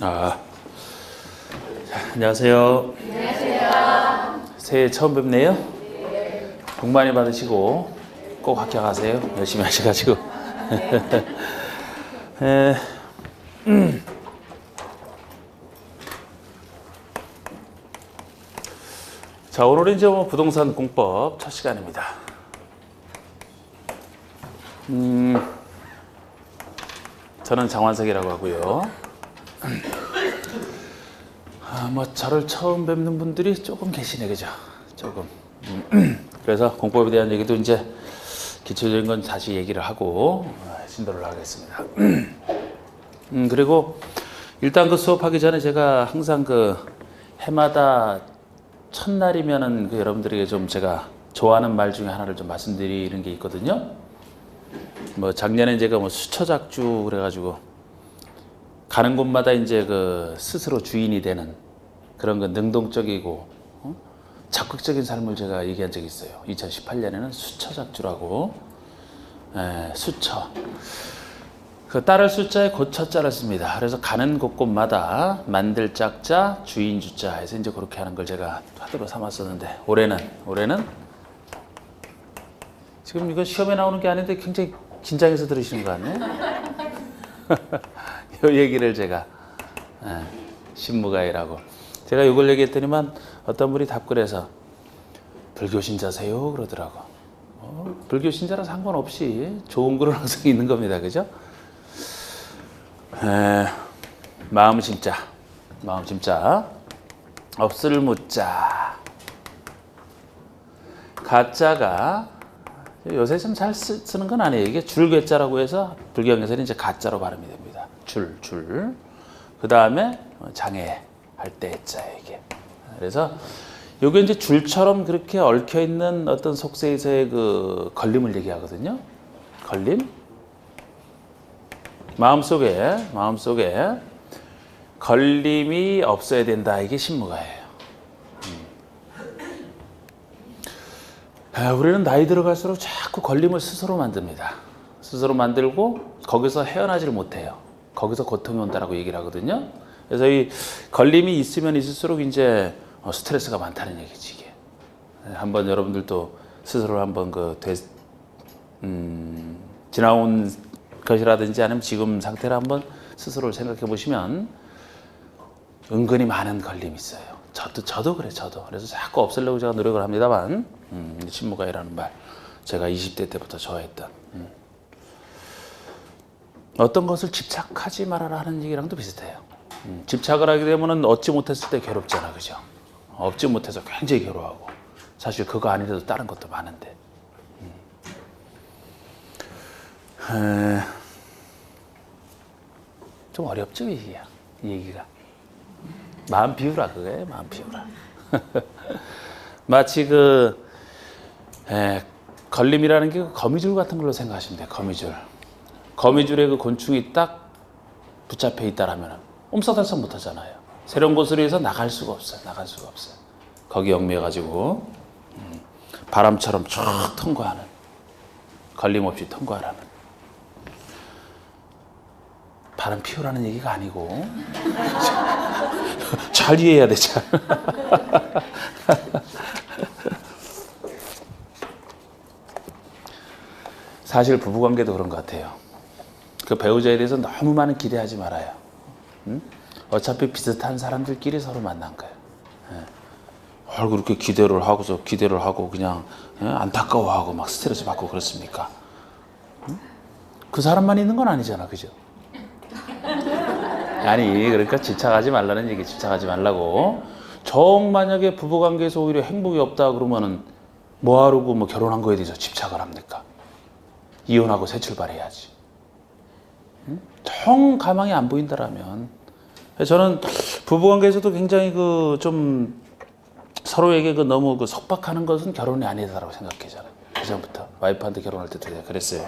자, 안녕하세요. 안녕하세요. 새해 처음 뵙네요. 복 많이 받으시고 꼭 합격하세요. 열심히 하셔가지고. 자, 오늘은 이제 부동산 공법 첫 시간입니다. 저는 장완석이라고 하고요. 저를 처음 뵙는 분들이 조금 계시네, 그죠? 조금. 그래서 공법에 대한 얘기도 이제 기초적인 건 다시 얘기를 하고 신도를 하겠습니다. 그리고 일단 그 수업하기 전에 제가 항상 그 해마다 첫날이면은 그 여러분들에게 좀 제가 좋아하는 말 중에 하나를 좀 말씀드리는 게 있거든요. 작년에 제가 수처작주 그래가지고 가는 곳마다 이제 그 스스로 주인이 되는 그런 거 능동적이고 적극적인 삶을 제가 얘기한 적이 있어요. 2018년에는 수처작주라고. 수처. 그 따를 수자에 고처자를 씁니다. 그래서 가는 곳곳마다 만들 짝자, 주인 주자 해서 이제 그렇게 하는 걸 제가 화두로 삼았었는데 올해는 지금 이거 시험에 나오는 게 아닌데 굉장히 긴장해서 들으시는 거 같네. 이 얘기를 제가 신무가이라고 제가 이걸 얘기했더니만 어떤 분이 답글 해서 불교 신자세요 그러더라고. 불교 신자랑 상관없이 좋은 글은 항상 있는 겁니다. 그죠? 마음 심자 없을 묻자 가짜가 요새 좀 잘 쓰는 건 아니에요. 이게 줄괴자라고 해서 불경에서는 이제 가짜로 발음이 됩니다. 줄. 그 다음에 장애할 때 자예요, 이게. 그래서 요게 이제 줄처럼 그렇게 얽혀 있는 어떤 속세에서의 그 걸림을 얘기하거든요. 걸림. 마음속에 걸림이 없어야 된다. 이게 신무가예요. 우리는 나이 들어갈수록 자꾸 걸림을 스스로 만듭니다. 스스로 만들고 거기서 헤어나지를 못해요. 거기서 고통이 온다라고 얘기를 하거든요. 그래서 이 걸림이 있으면 있을수록 이제 스트레스가 많다는 얘기지, 이게. 한번 여러분들도 스스로 한번 지나온 것이라든지 아니면 지금 상태를 한번 스스로를 생각해 보시면 은근히 많은 걸림이 있어요. 저도 그래, 저도. 그래서 자꾸 없애려고 제가 노력을 합니다만, 신무가이라는 말, 제가 20대 때부터 좋아했던, 어떤 것을 집착하지 말아라 하는 얘기랑도 비슷해요. 집착을 하게 되면 얻지 못했을 때 괴롭잖아, 그죠? 얻지 못해서 굉장히 괴로워하고, 사실 그거 아니라도 다른 것도 많은데. 좀 어렵죠, 이 얘기가. 마음 비우라, 그거예요, 마음 비우라. 마치 걸림이라는 게 거미줄 같은 걸로 생각하시면 돼요, 거미줄. 거미줄에 그 곤충이 딱 붙잡혀 있다라면 옴싸달싹 못 하잖아요. 새로운 곳으로 해서 나갈 수가 없어요. 거기 얽매여가지고 바람처럼 쭉 통과하는, 걸림 없이 통과하라는. 바람 피우라는 얘기가 아니고 잘 이해해야 돼, 잘. 사실 부부관계도 그런 것 같아요. 그 배우자에 대해서 너무 많은 기대하지 말아요. 어차피 비슷한 사람들끼리 서로 만난 거예요. 그렇게 기대를 하고 그냥 안타까워하고 막 스트레스 받고 그렇습니까? 그 사람만 있는 건 아니잖아, 그죠? 아니, 그러니까 집착하지 말라는 얘기, 집착하지 말라고. 만약에 부부관계에서 오히려 행복이 없다 그러면은 뭐하러 결혼한 거에 대해서 집착을 합니까? 이혼하고 새 출발해야지. 정 가망이 안 보인다라면. 저는 부부관계에서도 굉장히 좀 서로에게 너무 속박하는 것은 결혼이 아니다라고 생각해요. 그전부터 와이프한테 결혼할 때도 그랬어요.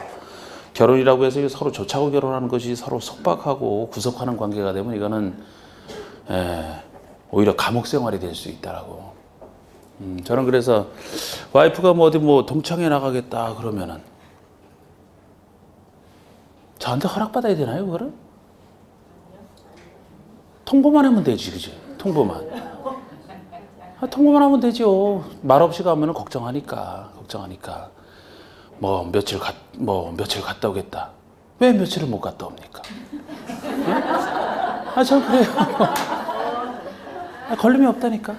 결혼이라고 해서 서로 좋자고 결혼하는 것이 서로 속박하고 구속하는 관계가 되면 이거는 오히려 감옥 생활이 될 수 있다라고. 저는 그래서 와이프가 어디 동창회 나가겠다 그러면은 저한테 허락받아야 되나요, 그거를? 통보만 하면 되지, 그지? 통보만. 통보만 하면 되죠. 말 없이 가면은 걱정하니까. 뭐 며칠 갔다 오겠다. 왜 며칠을 못 갔다 옵니까? 예? 전 그래요. 걸림이 없다니까.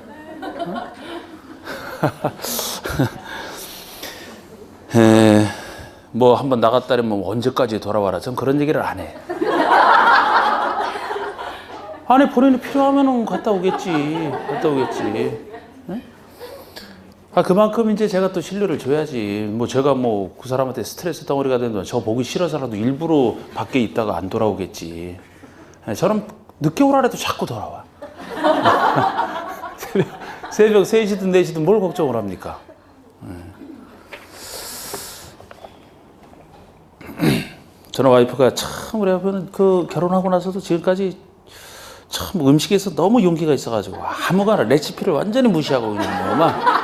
뭐 한번 나갔다면 언제까지 돌아와라. 전 그런 얘기를 안 해. 아니 본인이 필요하면 갔다 오겠지. 네? 그만큼 이제 제가 또 신뢰를 줘야지. 뭐 제가 뭐 그 사람한테 스트레스 덩어리가 되는 저 보기 싫어서라도 일부러 밖에 있다가 안 돌아오겠지. 저는 늦게 오라래도 자꾸 돌아와. 새벽 3시든 4시든 뭘 걱정을 합니까? 저는 와이프가 참 우리 와이프는 그 결혼하고 나서도 지금까지 참 음식에서 너무 용기가 있어가지고 아무거나 레시피를 완전히 무시하고 있는 거예요. 막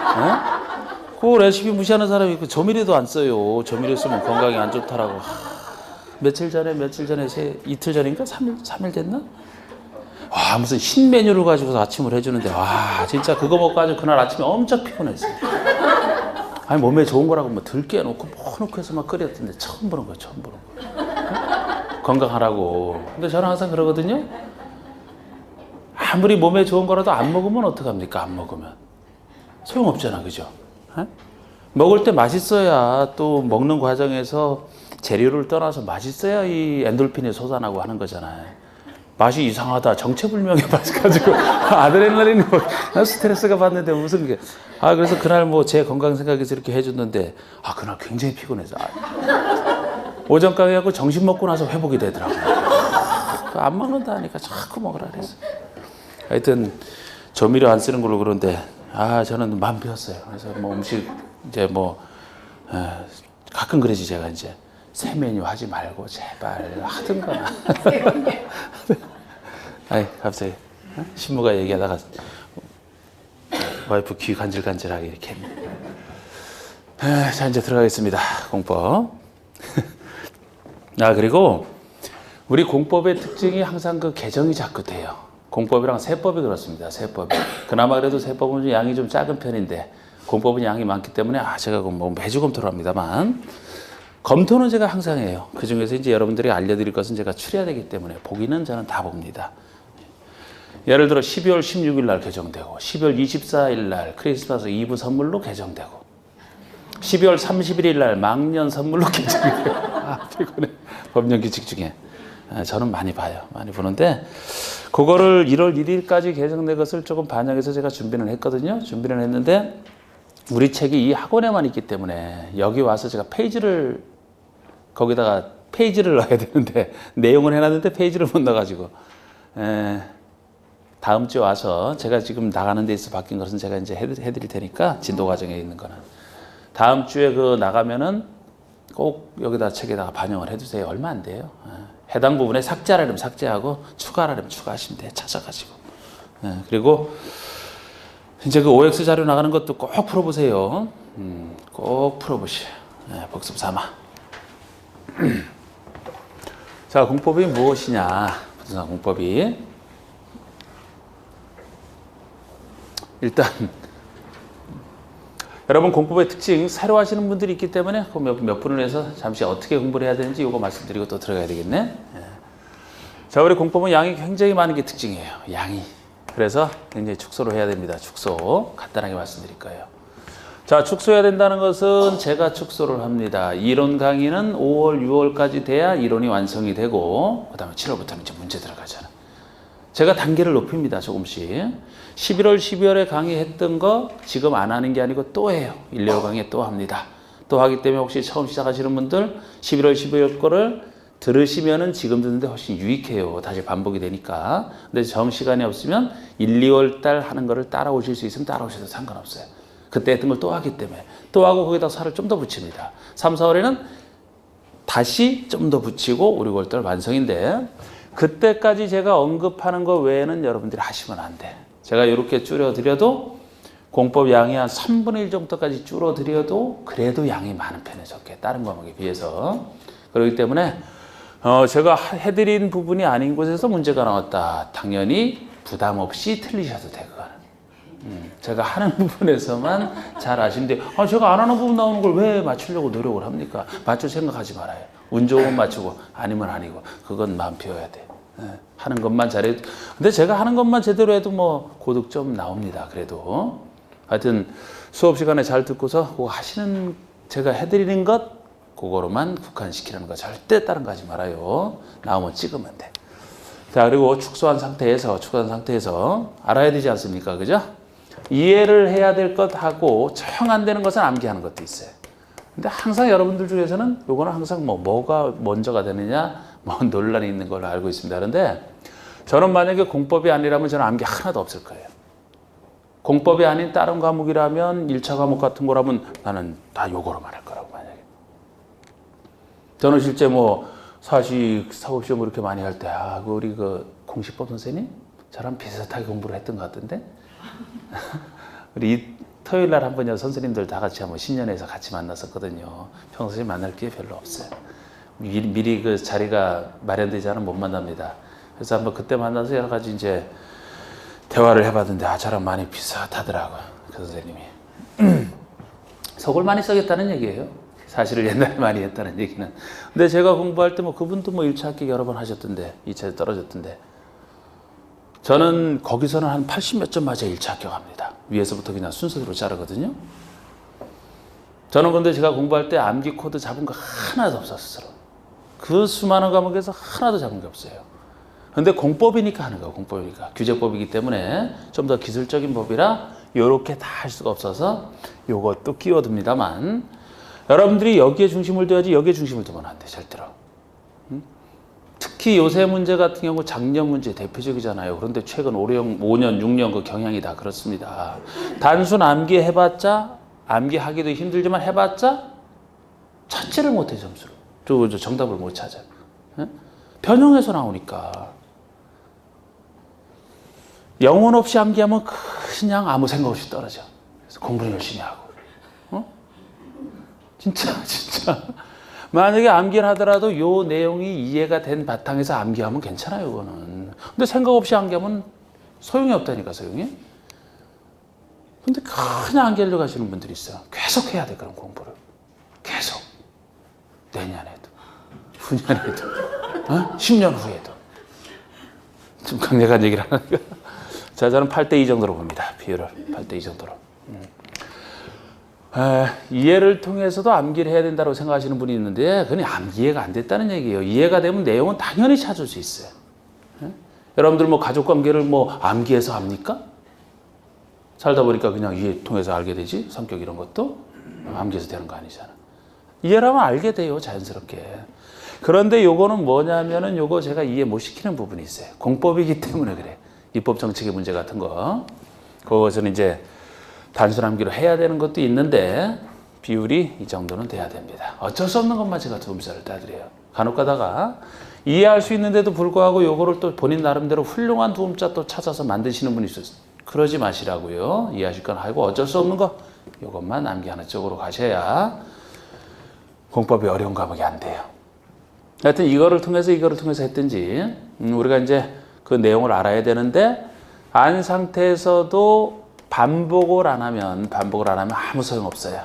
그 레시피 무시하는 사람이 그 조미료도 안 써요. 조미료 쓰면 건강에 안 좋다라고. 며칠 전에 이틀 전인가 3일 됐나? 와 무슨 신메뉴를 가지고서 아침을 해주는데 와 진짜 그거 먹고 아주 그날 아침에 엄청 피곤했어요. 아니 몸에 좋은 거라고 뭐 들깨 놓고 뭐 넣고 해서 막 끓였던데 처음 보는 거예요. 건강하라고. 근데 저는 항상 그러거든요. 아무리 몸에 좋은 거라도 안 먹으면 어떡합니까? 안 먹으면 소용없잖아, 그죠? 먹을 때 맛있어야 또 먹는 과정에서 재료를 떠나서 맛있어야 이 엔돌핀이 솟아나고 하는 거잖아요. 맛이 이상하다, 정체불명의 맛이 가지고 아드레날린이 스트레스가 받는데 무슨 게 그래서 그날 뭐 제 건강 생각해서 이렇게 해줬는데 그날 굉장히 피곤해서 오전까지 하고 점심 먹고 나서 회복이 되더라고요. 안 먹는다니까 자꾸 먹으라 그래서. 하여튼 조미료 안 쓰는 걸로 그런데 저는 마음 비웠어요. 그래서 뭐 음식 이제 뭐 가끔 그러지 제가 이제 새 메뉴 하지 말고 제발 하든가. 갑자기 신부가 얘기하다가 와이프 귀 간질간질하게 이렇게 했네. 자 이제 들어가겠습니다. 공법. 그리고 우리 공법의 특징이 항상 그 개정이 자꾸 돼요. 공법이랑 세법이 그렇습니다. 세법이. 그나마 그래도 세법은 양이 좀 작은 편인데 공법은 양이 많기 때문에 제가 뭐 매주 검토를 합니다만 검토는 제가 항상 해요. 그 중에서 이제 여러분들이 알려드릴 것은 제가 추려야 되기 때문에 보기는 저는 다 봅니다. 예를 들어 12월 16일 날 개정되고 12월 24일 날 크리스마스 이브 선물로 개정되고 12월 31일 날 망년 선물로 개정되고 피곤해. 법령 규칙 중에 저는 많이 봐요. 많이 보는데 그거를 1월 1일까지 개정된 것을 조금 반영해서 제가 준비를 했거든요. 준비를 했는데 우리 책이 이 학원에만 있기 때문에 여기 와서 제가 거기다가 페이지를 넣어야 되는데 내용을 해놨는데 페이지를 못 넣어가지고 다음 주에 와서 제가 지금 나가는 데 있어 바뀐 것은 제가 이제 해드릴 테니까 진도 과정에 있는 거는 다음 주에 나가면은 꼭 여기다 책에다가 반영을 해주세요. 얼마 안 돼요. 해당 부분에 삭제하려면 삭제하고 추가하려면 추가하시면 돼요. 찾아가지고. 그리고 이제 그 OX 자료 나가는 것도 꼭 풀어보세요. 꼭 풀어보시오. 복습 삼아. 자, 공법이 무엇이냐? 부동산 공법이. 일단 여러분 공법의 특징 새로 하시는 분들이 있기 때문에 몇 분을 해서 잠시 어떻게 공부를 해야 되는지 이거 말씀드리고 또 들어가야 되겠네. 자, 우리 공법은 양이 굉장히 많은 게 특징이에요. 양이. 그래서 굉장히 축소를 해야 됩니다. 축소. 간단하게 말씀드릴 거예요. 자, 축소해야 된다는 것은 제가 축소를 합니다. 이론 강의는 5월, 6월까지 돼야 이론이 완성이 되고 그 다음에 7월부터는 이제 문제 들어가잖아. 제가 단계를 높입니다. 조금씩. 11월, 12월에 강의했던 거 지금 안 하는 게 아니고 또 해요. 1, 2월 강의 또 합니다. 또 하기 때문에 혹시 처음 시작하시는 분들 11월, 12월 거를 들으시면은 지금 듣는데 훨씬 유익해요. 다시 반복이 되니까. 근데 정시간이 없으면 1, 2월 달 하는 거를 따라오실 수 있으면 따라오셔도 상관없어요. 그때 했던 걸 또 하기 때문에. 또 하고 거기다 살을 좀 더 붙입니다. 3, 4월에는 다시 좀 더 붙이고 5, 6월 달 완성인데 그때까지 제가 언급하는 거 외에는 여러분들이 하시면 안 돼. 제가 이렇게 줄여드려도 공법 양이 한 3분의 1 정도까지 줄어드려도 그래도 양이 많은 편에 적게 다른 과목에 비해서. 그렇기 때문에 제가 해드린 부분이 아닌 곳에서 문제가 나왔다. 당연히 부담 없이 틀리셔도 돼요. 제가 하는 부분에서만 잘 아시는데 제가 안 하는 부분 나오는 걸 왜 맞추려고 노력을 합니까? 맞출 생각하지 말아요. 운 좋으면 맞추고 아니면 아니고 그건 마음 비워야 돼. 하는 것만 잘해도. 근데 제가 하는 것만 제대로 해도 뭐 고득점 나옵니다. 그래도 하여튼 수업 시간에 잘 듣고서 그거 하시는 제가 해드리는 것 그거로만 국한시키는 거 절대 다른 거 하지 말아요. 나오면 찍으면 돼. 자, 그리고 축소한 상태에서 알아야 되지 않습니까? 그죠? 이해를 해야 될 것하고 정 안 되는 것은 암기하는 것도 있어요. 근데 항상 여러분들 중에서는 요거는 항상 뭐가 먼저가 되느냐 논란이 있는 걸로 알고 있습니다. 그런데 저는 만약에 공법이 아니라면 저는 암기 하나도 없을 거예요. 공법이 아닌 다른 과목이라면 1차 과목 같은 거라면 나는 다 요거로만 할 거라고 만약에. 저는 실제 사식 사법시험 이렇게 많이 할 때 우리 공시법 선생님 저랑 비슷하게 공부를 했던 것 같은데 우리 토요일 날 한 번요 선생님들 다 같이 한번 신년회에서 같이 만났었거든요. 평소에 만날 기회 별로 없어요. 미리 그 자리가 마련되지 않으면 못 만납니다. 그래서 한번 그때 만나서 여러 가지 이제 대화를 해봤는데 저랑 많이 비슷하더라고요. 그 선생님이. 속을 많이 썩였다는 얘기예요. 사실을 옛날에 많이 했다는 얘기는. 근데 제가 공부할 때 그분도 1차 합격 여러 번 하셨던데 2차에 떨어졌던데 저는 거기서는 한 80 몇 점 맞아 1차 합격합니다. 위에서부터 그냥 순서대로 자르거든요. 저는 근데 제가 공부할 때 암기 코드 잡은 거 하나도 없었어요. 그 수많은 과목에서 하나도 잡은 게 없어요. 근데 공법이니까 하는 거예요. 공법이니까. 규제법이기 때문에 좀 더 기술적인 법이라 요렇게 다 할 수가 없어서 요것도 끼워둡니다만 여러분들이 여기에 중심을 둬야지 여기에 중심을 두면 안 돼. 절대로. 특히 요새 문제 같은 경우 작년 문제 대표적이잖아요. 그런데 최근 5년, 6년 그 경향이 다 그렇습니다. 단순 암기 해봤자 암기하기도 힘들지만 해봤자 찾지를 못해 점수를. 저 정답을 못 찾아. 변형해서 나오니까. 영혼 없이 암기하면 그냥 아무 생각 없이 떨어져. 그래서 공부를 열심히 하고. 진짜. 만약에 암기를 하더라도 요 내용이 이해가 된 바탕에서 암기하면 괜찮아요, 그거는. 근데 생각 없이 암기하면 소용이 없다니까, 소용이. 근데 그냥 암기하려고 가시는 분들이 있어요. 계속 해야 돼, 그런 공부를. 계속. 내년에도, 후년에도, 10년 후에도. 좀 강력한 얘기를 하니까. 자, 저는 8대2 정도로 봅니다, 비율을. 8대2 정도로. 이해를 통해서도 암기를 해야 된다고 생각하시는 분이 있는데 그건 이해가 안 됐다는 얘기예요. 이해가 되면 내용은 당연히 찾을 수 있어요. 여러분들 가족관계를 암기해서 합니까? 살다 보니까 그냥 이해 통해서 알게 되지. 성격 이런 것도 암기해서 되는 거 아니잖아. 이해를 하면 알게 돼요, 자연스럽게. 그런데 요거는 뭐냐면은 요거 제가 이해 못 시키는 부분이 있어요. 공법이기 때문에 그래. 입법 정책의 문제 같은 거. 그것은 이제 단순 암기로 해야 되는 것도 있는데 비율이 이 정도는 돼야 됩니다. 어쩔 수 없는 것만 제가 도움자를 따드려요. 간혹 가다가 이해할 수 있는데도 불구하고 요거를 또 본인 나름대로 훌륭한 도움자 또 찾아서 만드시는 분이 있어요. 그러지 마시라고요. 이해하실 건 하고 어쩔 수 없는 거 요것만 암기하는 쪽으로 가셔야 공법이 어려운 과목이 안 돼요. 하여튼 이거를 통해서 했든지 우리가 이제 그 내용을 알아야 되는데 안 상태에서도 반복을 안 하면 아무 소용 없어요.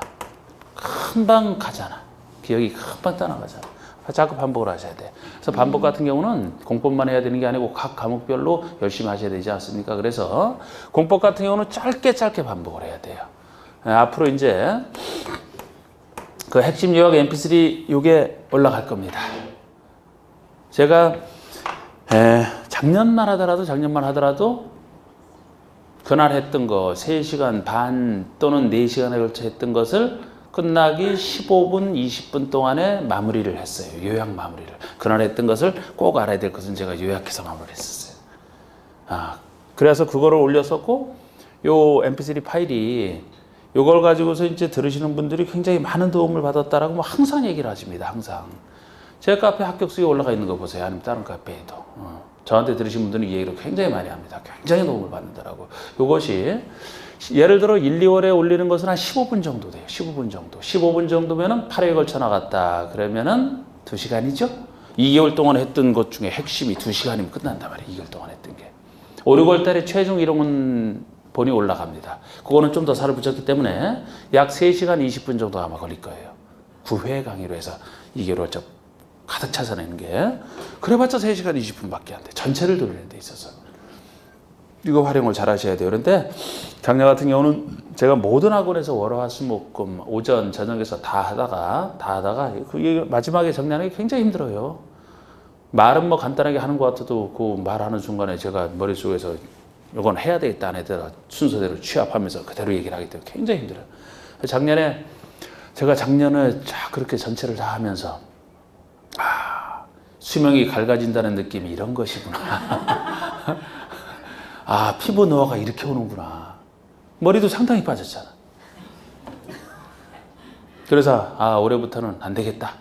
금방 가잖아. 기억이 금방 떠나가잖아. 자꾸 반복을 하셔야 돼. 그래서 반복 같은 경우는 공법만 해야 되는 게 아니고 각 과목별로 열심히 하셔야 되지 않습니까? 그래서 공법 같은 경우는 짧게 반복을 해야 돼요. 앞으로 이제 그 핵심 요약 mp3 요게 올라갈 겁니다. 제가 작년만 하더라도 그날 했던 거 3시간 반 또는 4시간에 걸쳐 했던 것을 끝나기 15분, 20분 동안에 마무리를 했어요. 요약 마무리를. 그날 했던 것을 꼭 알아야 될 것은 제가 요약해서 마무리를 했었어요. 그래서 그거를 올렸었고 요 mp3 파일이 요걸 가지고서 이제 들으시는 분들이 굉장히 많은 도움을 받았다라고 항상 얘기를 하십니다. 항상. 제 카페 합격수에 올라가 있는 거 보세요. 아니면 다른 카페에도. 저한테 들으신 분들은 이 얘기를 굉장히 많이 합니다. 굉장히 도움을 받는다라고. 이것이 예를 들어 1, 2월에 올리는 것은 한 15분 정도 돼요. 15분 정도. 15분 정도면은 8회에 걸쳐 나갔다. 그러면은 2시간이죠? 2개월 동안 했던 것 중에 핵심이 2시간이면 끝난단 말이에요. 2개월 동안 했던 게. 5, 6월 달에 최종 이론본이 올라갑니다. 그거는 좀 더 살을 붙였기 때문에 약 3시간 20분 정도 아마 걸릴 거예요. 9회 강의로 해서 2개월 좀 가득 차서 내는 게. 그래봤자 3시간 20분밖에 안 돼. 전체를 돌리는 데 있어서. 이거 활용을 잘 하셔야 돼요. 그런데 작년 같은 경우는 제가 모든 학원에서 월화수목금 오전 저녁에서 다 하다가 그게 마지막에 정리하는 게 굉장히 힘들어요. 말은 뭐 간단하게 하는 것 같아도 그 말하는 순간에 제가 머릿속에서 이건 해야 되겠다 안 해야 순서대로 취합하면서 그대로 얘기를 하기 때문에 굉장히 힘들어요. 제가 작년에 쫙 그렇게 전체를 다 하면서 수명이 갈라진다는 느낌이 이런 것이구나. 피부 노화가 이렇게 오는구나. 머리도 상당히 빠졌잖아. 그래서 올해부터는 안 되겠다.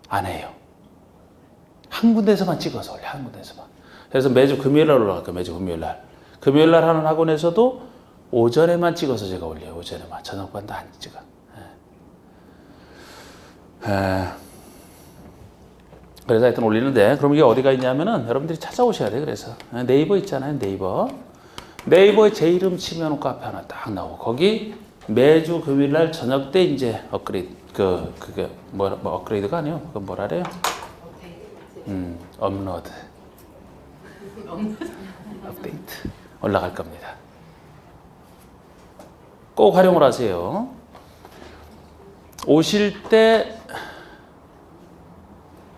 안 해요. 한 군데에서만 찍어서 올려. 한 군데에서만. 그래서 매주 금요일날 올라갈 거예요. 매주 금요일날. 금요일날 하는 학원에서도 오전에만 찍어서 제가 올려요. 오전에만. 저녁반도 안 찍어. 그래서 하여튼 올리는데, 그럼 이게 어디가 있냐면은 여러분들이 찾아오셔야 돼요. 그래서 네이버 있잖아요. 네이버에 제 이름 치면 카페 하나 딱 나오고, 거기 매주 금요일날 저녁 때 이제 업그레이드, 그게 뭐 업그레이드가 아니에요. 그건 뭐라 그래요? 업로드. 업데이트. 올라갈 겁니다. 꼭 활용을 하세요. 오실 때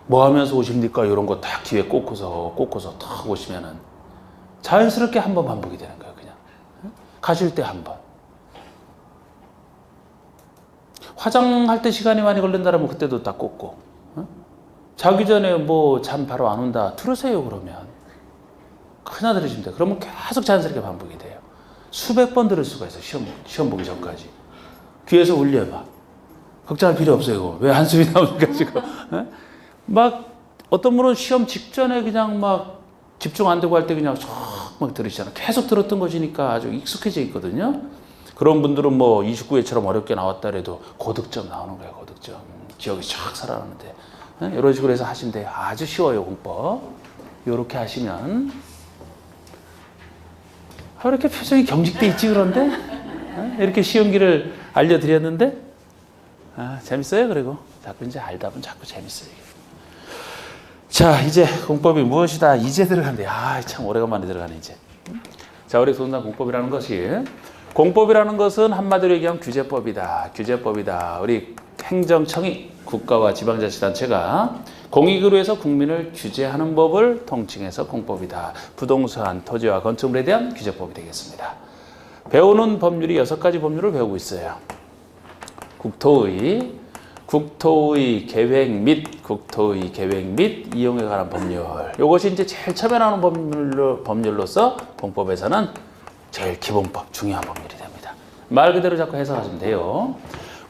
뭐 하면서 오십니까? 이런 거 딱 뒤에 꽂고서 탁 오시면은 자연스럽게 한 번 반복이 되는 거예요. 그냥 가실 때 한 번. 화장할 때 시간이 많이 걸린다면 그때도 딱 꽂고, 자기 전에 뭐 잠 바로 안 온다 들으세요. 그러면 하나 들으시면 돼요. 그러면 계속 자연스럽게 반복이 돼요. 수백 번 들을 수가 있어요. 시험 보기 전까지. 귀에서 울려봐. 걱정할 필요 없어요. 이거. 왜 한숨이 나오니까 지금. 막 어떤 분은 시험 직전에 그냥 막 집중 안 되고 할 때 그냥 막 들으시잖아요. 계속 들었던 것이니까 아주 익숙해져 있거든요. 그런 분들은 뭐 29회처럼 어렵게 나왔다 해도 고득점 나오는 거예요. 고득점. 기억이 쫙 살아나는데. 이런 식으로 해서 하시면 돼요. 아주 쉬워요. 공법. 이렇게 하시면. 왜 이렇게 표정이 경직돼 있지 그런데? 이렇게 쉬운 길을 알려드렸는데? 재밌어요. 그리고 자꾸 이제 알다 보면 자꾸 재밌어요. 이게. 자, 이제 공법이 무엇이다. 이제 들어간대. 참 오래간만에 들어가네 이제. 자, 우리 도전단 공법이라는 것은 한마디로 얘기하면 규제법이다. 우리 행정청이 국가와 지방자치단체가 공익으로 해서 국민을 규제하는 법을 통칭해서 공법이다. 부동산, 토지와 건축물에 대한 규제법이 되겠습니다. 배우는 법률이 6가지 법률을 배우고 있어요. 국토의 계획 및 이용에 관한 법률. 이것이 이제 제일 처음에 나오는 법률로서 공법에서는 제일 기본법, 중요한 법률이 됩니다. 말 그대로 자꾸 해석하시면 돼요.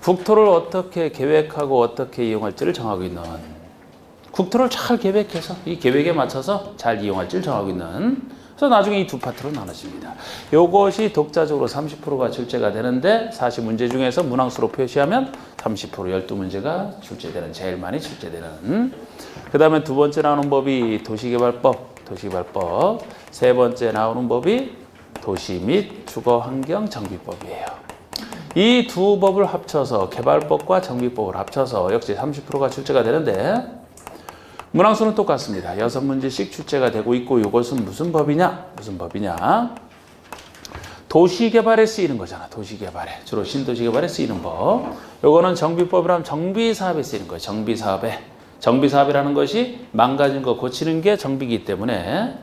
국토를 어떻게 계획하고 어떻게 이용할지를 정하고 있는, 국토를 잘 계획해서 이 계획에 맞춰서 잘 이용할지를 정하고 있는, 그래서 나중에 이 두 파트로 나눠집니다. 이것이 독자적으로 30%가 출제가 되는데 40문제 중에서 문항수로 표시하면 30% 12문제가 출제되는, 제일 많이 출제되는. 그 다음에 두 번째 나오는 법이 도시개발법. 세 번째 나오는 법이 도시 및 주거환경정비법이에요. 이 두 법을 합쳐서 개발법과 정비법을 합쳐서 역시 30%가 출제가 되는데 문항수는 똑같습니다. 6문제씩 출제가 되고 있고, 이것은 무슨 법이냐? 도시개발에 쓰이는 거잖아. 도시개발에. 주로 신도시개발에 쓰이는 법. 요거는 정비법이라면 정비사업에 쓰이는 거예요. 정비사업이라는 것이 망가진 거 고치는 게 정비이기 때문에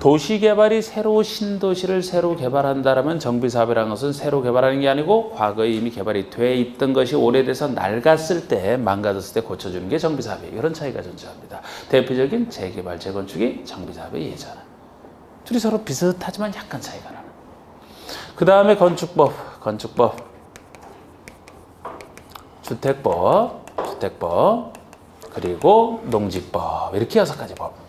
도시개발이 신도시를 새로 개발한다면 정비사업이라는 것은 새로 개발하는 게 아니고 과거에 이미 개발이 돼 있던 것이 오래돼서 낡았을 때, 망가졌을 때 고쳐주는 게 정비사업이에요. 이런 차이가 존재합니다. 대표적인 재개발, 재건축이 정비사업의 예잖아. 둘이 서로 비슷하지만 약간 차이가 나는. 그 다음에 건축법, 주택법, 그리고 농지법, 이렇게 6가지 법입니다.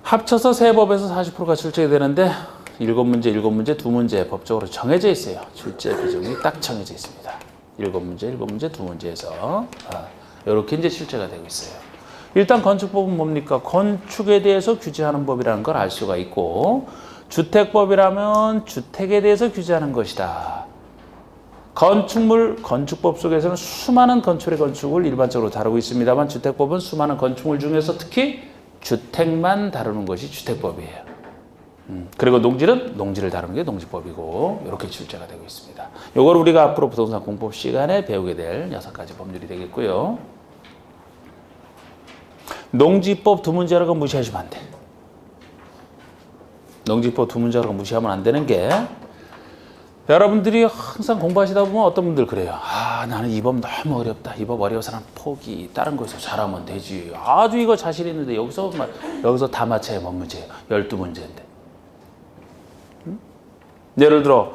합쳐서 세 법에서 40%가 출제되는데 7문제, 2문제 법적으로 정해져 있어요. 출제 비중이 딱 정해져 있습니다. 7문제, 2문제에서 이렇게 이제 출제가 되고 있어요. 일단 건축법은 뭡니까? 건축에 대해서 규제하는 법이라는 걸 알 수가 있고, 주택법이라면 주택에 대해서 규제하는 것이다. 건축법 속에서는 수많은 건축의 건축을 일반적으로 다루고 있습니다만, 주택법은 수많은 건축물 중에서 특히 주택만 다루는 것이 주택법이에요. 그리고 농지를 다루는 게 농지법이고, 이렇게 출제가 되고 있습니다. 이걸 우리가 앞으로 부동산 공법 시간에 배우게 될 6가지 법률이 되겠고요. 농지법 두 문제라고 무시하시면 안 돼. 농지법 두 문제라고 무시하면 안 되는 게, 여러분들이 항상 공부하시다 보면 어떤 분들 그래요. 나는 이 법 너무 어렵다. 이 법 어려워서 난 포기. 다른 거에서 잘하면 되지. 아주 이거 자신 있는데 여기서 다 맞춰야 뭔 문제예요? 12문제인데. 예를 들어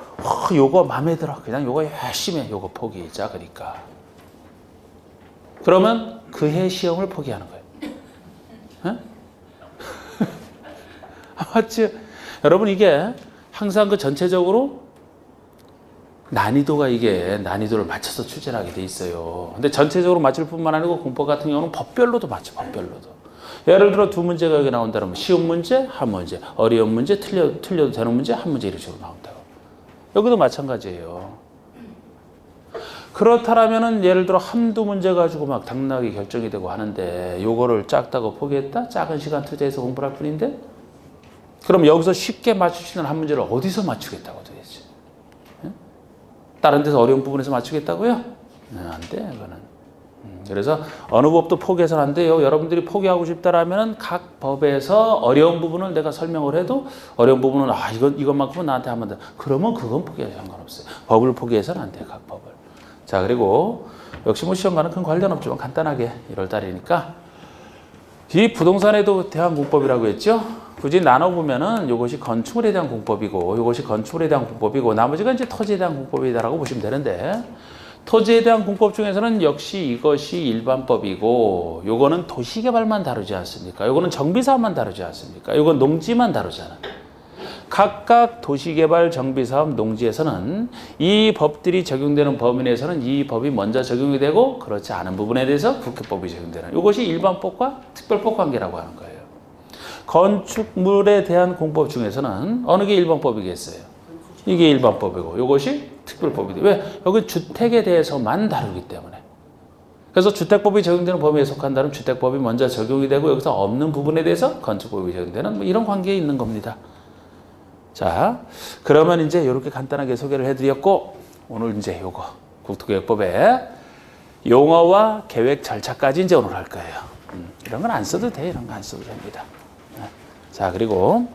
요거 마음에 들어. 그냥 요거 열심히 해. 요거 포기하자. 그러니까. 그러면 그 해 시험을 포기하는 거예요. 맞지? 여러분 이게 항상 그 전체적으로 난이도를 맞춰서 출제를 하게 돼 있어요. 근데 전체적으로 맞출 뿐만 아니고 공법 같은 경우는 법별로도 맞죠. 법별로도. 예를 들어 두 문제가 여기 나온다면 쉬운 문제, 한 문제, 어려운 문제, 틀려도 되는 문제, 한 문제 이런 식으로 나온다고. 여기도 마찬가지예요. 그렇다면은 예를 들어 한두 문제 가지고 막 당락이 결정이 되고 하는데 요거를 작다고 포기했다? 작은 시간 투자해서 공부를 할 뿐인데? 그럼 여기서 쉽게 맞출 수 있는 한 문제를 어디서 맞추겠다고 도대체? 다른 데서 어려운 부분에서 맞추겠다고요? 안 돼, 그거는. 그래서 어느 법도 포기해서는 안 돼요. 여러분들이 포기하고 싶다라면은 각 법에서 어려운 부분을 내가 설명을 해도 어려운 부분은 이것만큼은 나한테 하면 돼. 그러면 그건 포기해도 상관없어요. 법을 포기해서는 안 돼요, 각 법을. 자, 그리고 역시 뭐 시험과는 큰 관련 없지만 간단하게 1월 달이니까 이 부동산에도 대한 공법이라고 했죠. 굳이 나눠보면은 이것이 건축물에 대한 공법이고 이것이 건축물에 대한 공법이고 나머지가 이제 토지에 대한 공법이다라고 보시면 되는데, 토지에 대한 공법 중에서는 역시 이것이 일반법이고 요거는 도시개발만 다루지 않습니까? 요거는 정비사업만 다루지 않습니까? 요건 농지만 다루잖아. 각각 도시개발, 정비사업, 농지에서는 이 법들이 적용되는 범위 내에서는 이 법이 먼저 적용이 되고 그렇지 않은 부분에 대해서 국회법이 적용되는, 이것이 일반법과 특별법 관계라고 하는 거예요. 건축물에 대한 공법 중에서는 어느 게 일반법이겠어요? 이게 일반법이고 이것이 특별법이돼. 왜? 여기 주택에 대해서만 다루기 때문에. 그래서 주택법이 적용되는 범위에 속한다면 주택법이 먼저 적용이 되고 여기서 없는 부분에 대해서 건축법이 적용되는 뭐 이런 관계에 있는 겁니다. 자, 그러면 이제 이렇게 간단하게 소개를 해드렸고, 오늘 이제 요거 국토개혁법의 용어와 계획 절차까지 이제 오늘 할 거예요. 이런 건 안 써도 돼. 이런 거 안 써도 됩니다. 자, 그리고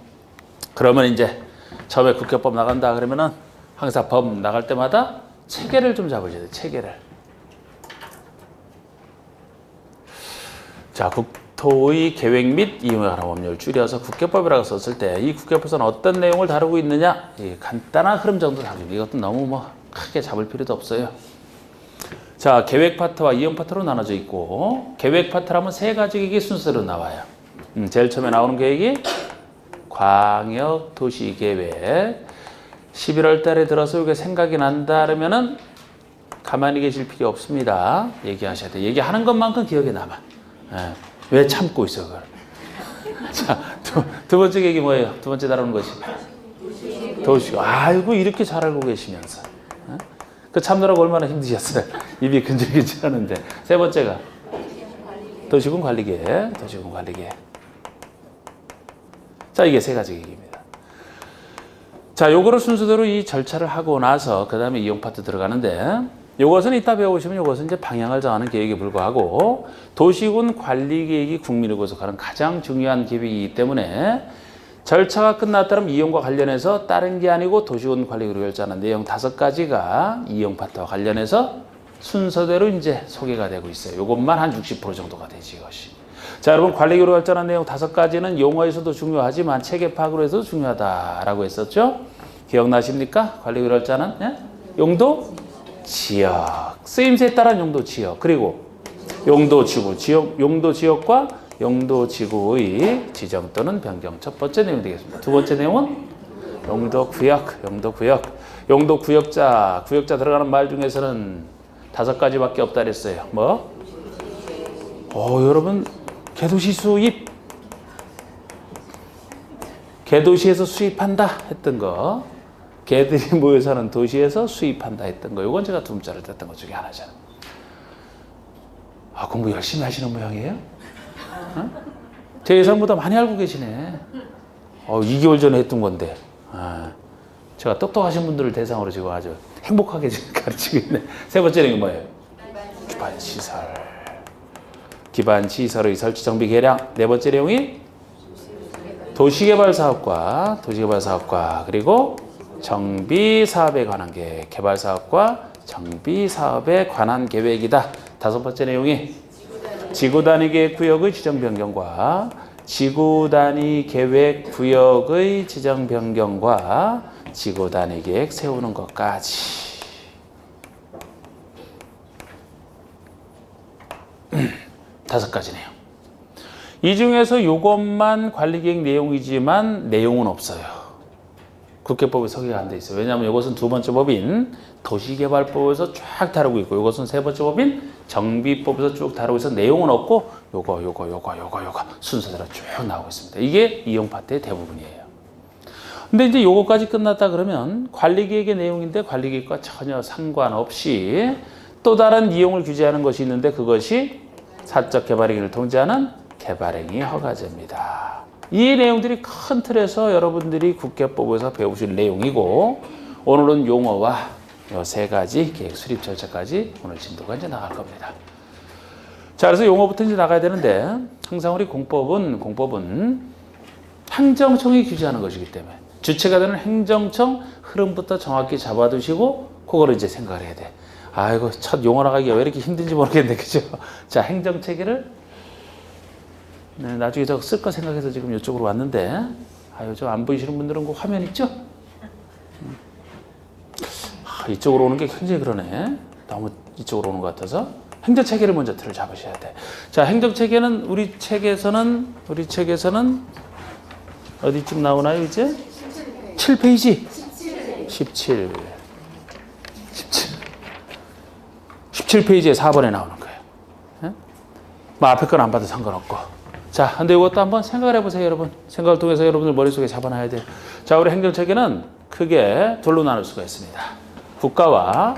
그러면 이제 처음에 국회법 나간다 그러면은 항상 법 나갈 때마다 체계를 좀 잡으셔야 돼요. 체계를. 자, 국토의 계획 및 이용에 관한 법률 줄여서 국회법이라고 썼을 때 이 국회법에서는 어떤 내용을 다루고 있느냐? 간단한 흐름 정도 다룹니다. 이것도 너무 뭐 크게 잡을 필요도 없어요. 자, 계획 파트와 이용 파트로 나눠져 있고, 계획 파트라면 세 가지 계획이 순서로 나와요. 제일 처음에 나오는 계획이 광역도시계획. 11월 달에 들어서 이게 생각이 난다 그러면은 가만히 계실 필요 없습니다. 얘기하셔야 돼. 얘기하는 것만큼 기억에 남아. 왜 참고 있어, 그걸? 자, 두 번째 계획이 뭐예요? 두 번째 다루는 것이 도시고. 아이고, 이렇게 잘 알고 계시면서. 그 참느라고 얼마나 힘드셨어요? 입이 근질근질 하는데. 세 번째가 도시군 관리계획. 도시군 관리계획. 자, 이게 세 가지 계획입니다. 자, 요거를 순서대로 이 절차를 하고 나서 그 다음에 이용 파트 들어가는데, 요것은 이따 배우시면 요것은 이제 방향을 정하는 계획에 불과하고, 도시군 관리 계획이 국민을 구속하는 가장 중요한 계획이기 때문에 절차가 끝났다면 이용과 관련해서 다른 게 아니고 도시군 관리 계획을 결정하는 내용 5가지가 이용 파트와 관련해서 순서대로 이제 소개가 되고 있어요. 요것만 한 60% 정도가 되지, 이것이. 자, 여러분 관리계획으로 결정한 내용 5가지는 용어에서도 중요하지만 체계 파악으로 해서도 중요하다라고 했었죠. 기억나십니까? 관리계획으로 결정한 용도, 지역, 쓰임새에 따른 용도, 지역, 그리고 용도 지구, 용도 지역과 용도 지구의 지정 또는 변경. 첫 번째 내용이 되겠습니다. 두 번째 내용은 용도 구역, 용도 구역자 들어가는 말 중에서는 5가지밖에 없다 그랬어요. 뭐? 여러분 개도시 수입, 개도시에서 수입한다 했던 거, 개들이 모여 사는 도시에서 수입한다 했던 거, 이건 제가 두 문자를 땄던 것 중에 하나잖아요. 공부 열심히 하시는 모양이에요? 어? 제 예상보다 많이 알고 계시네. 2개월 전에 했던 건데. 제가 똑똑하신 분들을 대상으로 지금 아주 행복하게 지금 가르치고 있네. 세 번째 내용이 뭐예요? 기반시설. 기반시설의 설치, 정비, 개량. 네 번째 내용이 도시개발사업과 그리고 정비사업에 관한 계획. 개발사업과 정비사업에 관한 계획이다. 다섯 번째 내용이 지구단위 계획 구역의 지정 변경과 지구단위 계획 구역의 지정 변경과 지구단위 계획 세우는 것까지. 다섯 가지네요. 이 중에서 이것만 관리계획 내용이지만 내용은 없어요. 국회법에 소개가 안 돼 있어요. 왜냐하면 이것은 두 번째 법인 도시개발법에서 쫙 다루고 있고, 이것은 세 번째 법인 정비법에서 쭉 다루고 있어서 내용은 없고, 요거 순서대로 쭉 나오고 있습니다. 이게 이용 파트의 대부분이에요. 근데 이제 요거까지 끝났다 그러면 관리계획의 내용인데 관리계획과 전혀 상관없이 또 다른 이용을 규제하는 것이 있는데, 그것이 사적 개발행위를 통제하는 개발행위 허가제입니다. 이 내용들이 큰 틀에서 여러분들이 국회법에서 배우실 내용이고, 오늘은 용어와 이 세 가지 계획 수립 절차까지 오늘 진도가 이제 나갈 겁니다. 자, 그래서 용어부터 이제 나가야 되는데, 항상 우리 공법은 행정청이 규제하는 것이기 때문에 주체가 되는 행정청 흐름부터 정확히 잡아두시고 그거를 이제 생각을 해야 돼. 아이고, 첫 용어 나가기가 왜 이렇게 힘든지 모르겠네, 그죠? 자, 행정체계를 나중에 저 쓸까 생각해서 지금 이쪽으로 왔는데, 저 안 보이시는 분들은 그 화면 있죠? 이쪽으로 오는 게 굉장히 그러네. 너무 이쪽으로 오는 것 같아서. 행정체계를 먼저 틀을 잡으셔야 돼. 자, 행정체계는 우리 책에서는 어디쯤 나오나요, 이제? 7페이지. 17. 17페이지에 4번에 나오는 거예요. 뭐 앞에 건 안 봐도 상관없고. 자, 근데 이것도 한번 생각을 해보세요, 여러분. 생각을 통해서 여러분들 머릿속에 잡아놔야 돼요. 자, 우리 행정체계는 크게 둘로 나눌 수가 있습니다. 국가와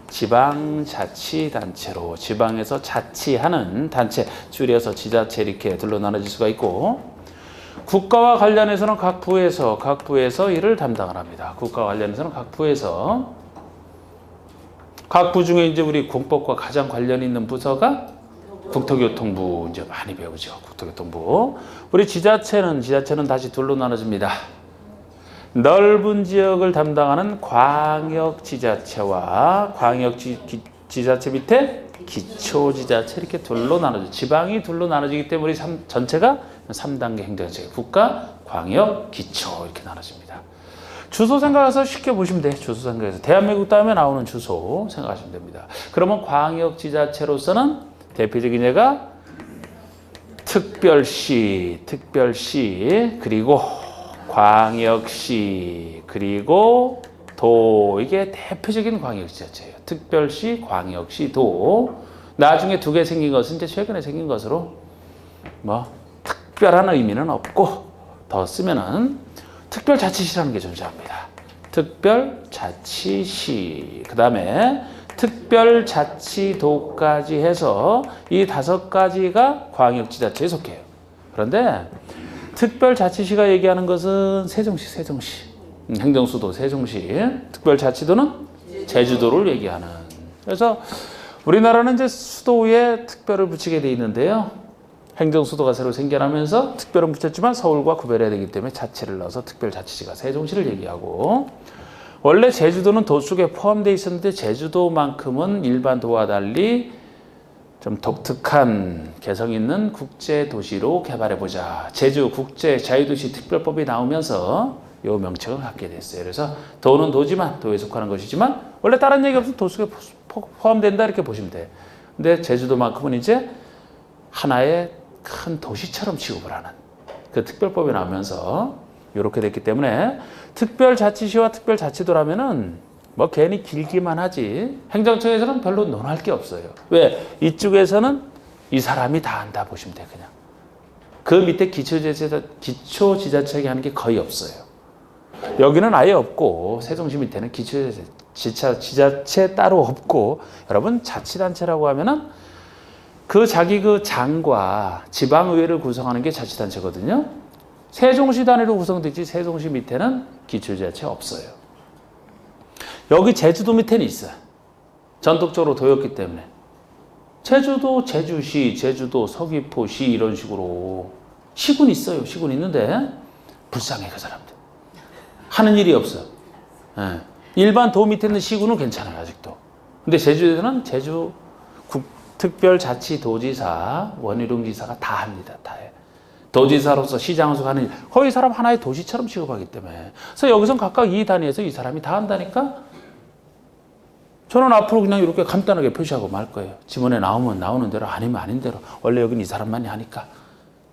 지방자치단체로, 지방에서 자치하는 단체, 줄여서 지자체 이렇게 둘로 나눠질 수가 있고, 국가와 관련해서는 각 부에서 일을 담당을 합니다. 국가와 관련해서는 각 부 중에 이제 우리 공법과 가장 관련 있는 부서가 국토교통부, 이제 많이 배우죠. 국토교통부. 우리 지자체는 다시 둘로 나눠집니다. 넓은 지역을 담당하는 광역지자체와 광역지자체 밑에 기초지자체, 이렇게 둘로 나눠져. 지방이 둘로 나눠지기 때문에 우리 전체가 3단계 행정체계. 국가, 광역, 기초 이렇게 나눠집니다. 주소 생각해서 쉽게 보시면 돼요. 주소 생각해서. 대한민국 다음에 나오는 주소 생각하시면 됩니다. 그러면 광역지자체로서는 대표적인 예가 특별시, 그리고 광역시, 그리고 도, 이게 대표적인 광역지자체예요. 특별시, 광역시, 도. 나중에 두 개 생긴 것은 이제 최근에 생긴 것으로 뭐 특별한 의미는 없고, 더 쓰면은 특별자치시라는 게 존재합니다. 특별자치시, 그 다음에 특별자치도까지 해서 이 5가지가 광역지자체에 속해요. 그런데 특별자치시가 얘기하는 것은 세종시. 행정수도 세종시. 특별자치도는 제주도를 얘기하는. 그래서 우리나라는 이제 수도에 특별을 붙이게 돼 있는데요. 행정수도가 새로 생겨나면서 특별은 붙였지만 서울과 구별해야 되기 때문에 자치를 넣어서 특별자치시가 세종시를 얘기하고, 원래 제주도는 도 속에 포함되어 있었는데 제주도만큼은 일반 도와 달리 좀 독특한 개성 있는 국제도시로 개발해보자. 제주 국제 자유도시 특별법이 나오면서 이 명칭을 갖게 됐어요. 그래서 도는 도지만, 도에 속하는 것이지만 원래 다른 얘기 없으면 도 속에 포함된다 이렇게 보시면 돼요. 근데 제주도만큼은 이제 하나의 큰 도시처럼 취급을 하는 그 특별법이 나오면서 이렇게 됐기 때문에 특별자치시와 특별자치도라면은 뭐 괜히 길기만 하지 행정청에서는 별로 논할 게 없어요. 왜? 이쪽에서는 이 사람이 다 한다 보시면 돼 그냥. 그 밑에 기초지자체가 하는 게 거의 없어요. 여기는 아예 없고 세종시 밑에는 기초지자체 따로 없고 여러분 자치단체라고 하면은 그 자기 그 장과 지방의회를 구성하는 게 자치단체거든요. 세종시 단위로 구성되지 세종시 밑에는 기초지자체 없어요. 여기 제주도 밑에는 있어요. 전통적으로 도였기 때문에. 제주도 제주시, 제주도 서귀포시 이런 식으로 시군 있어요. 시군 있는데 불쌍해 그 사람들. 하는 일이 없어. 예. 일반 도 밑에 있는 시군은 괜찮아요 아직도. 근데 제주도는 제주 특별자치도지사, 원희룡지사가 다 합니다. 다 해. 도지사로서 시장으로서 하는 일. 거의 사람 하나의 도시처럼 취급하기 때문에. 그래서 여기선 각각 이 단위에서 이 사람이 다 한다니까 저는 앞으로 그냥 이렇게 간단하게 표시하고 말 거예요. 지문에 나오면 나오는 대로 아니면 아닌 대로. 원래 여기는 이 사람만이 하니까.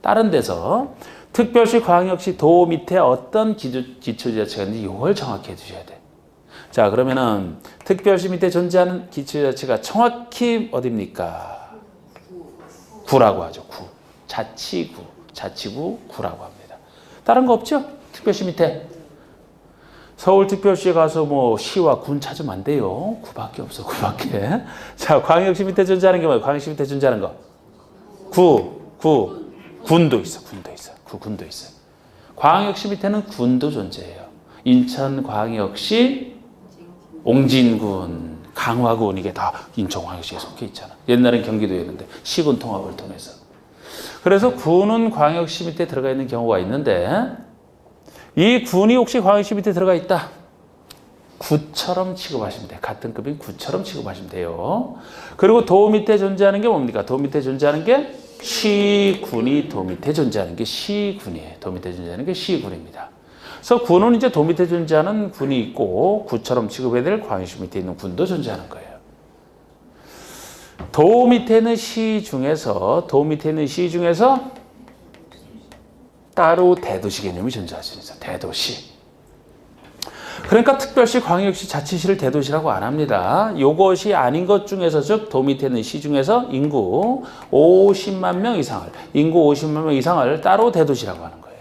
다른 데서 특별시, 광역시, 도 밑에 어떤 기초지자체가 있는지 이걸 정확히 해주셔야 돼. 자 그러면은 특별시 밑에 존재하는 기초지자체가 정확히 어디입니까? 구라고 하죠. 구. 자치구. 자치구 구라고 합니다. 다른 거 없죠? 특별시 밑에. 서울특별시에 가서 뭐 시와 군 찾으면 안 돼요. 구밖에 없어. 구밖에. 자 광역시 밑에 존재하는 게 뭐예요? 광역시 밑에 존재하는 거. 군도 있어. 군도 있어. 군도 있어요. 광역시 밑에는 군도 존재해요. 인천광역시, 옹진군, 강화군 이게 다 인천광역시에 속해 있잖아. 옛날엔 경기도였는데 시군 통합을 통해서. 그래서 군은 광역시 밑에 들어가 있는 경우가 있는데 이 군이 혹시 광역시 밑에 들어가 있다. 구처럼 취급하시면 돼요. 같은 급인 구처럼 취급하시면 돼요. 그리고 도 밑에 존재하는 게 뭡니까? 도 밑에 존재하는 게 시군이 도 밑에 존재하는 게 시군이에요. 도 밑에 존재하는 게 시군입니다. 그래서 군은 이제 도 밑에 존재하는 군이 있고 구처럼 취급해야 될 광역시 밑에 있는 군도 존재하는 거예요. 도 밑에 있는 시 중에서 따로 대도시 개념이 존재하시죠. 대도시. 그러니까 특별시, 광역시, 자치시를 대도시라고 안 합니다. 이것이 아닌 것 중에서 즉 도 밑에 있는 시 중에서 인구 50만 명 이상을 따로 대도시라고 하는 거예요.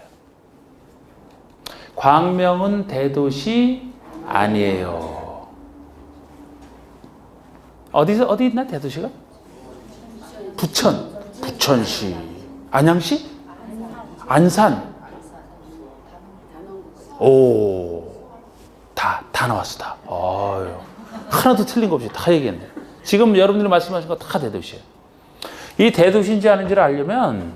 광명은 대도시 아니에요. 어디 있나 대도시가? 부천시, 안양시, 안산. 오. 다 나왔어, 다. 아유, 하나도 틀린 거 없이 다 얘기했네. 지금 여러분들이 말씀하신 거 다 대도시예요. 이 대도시인지 아닌지를 알려면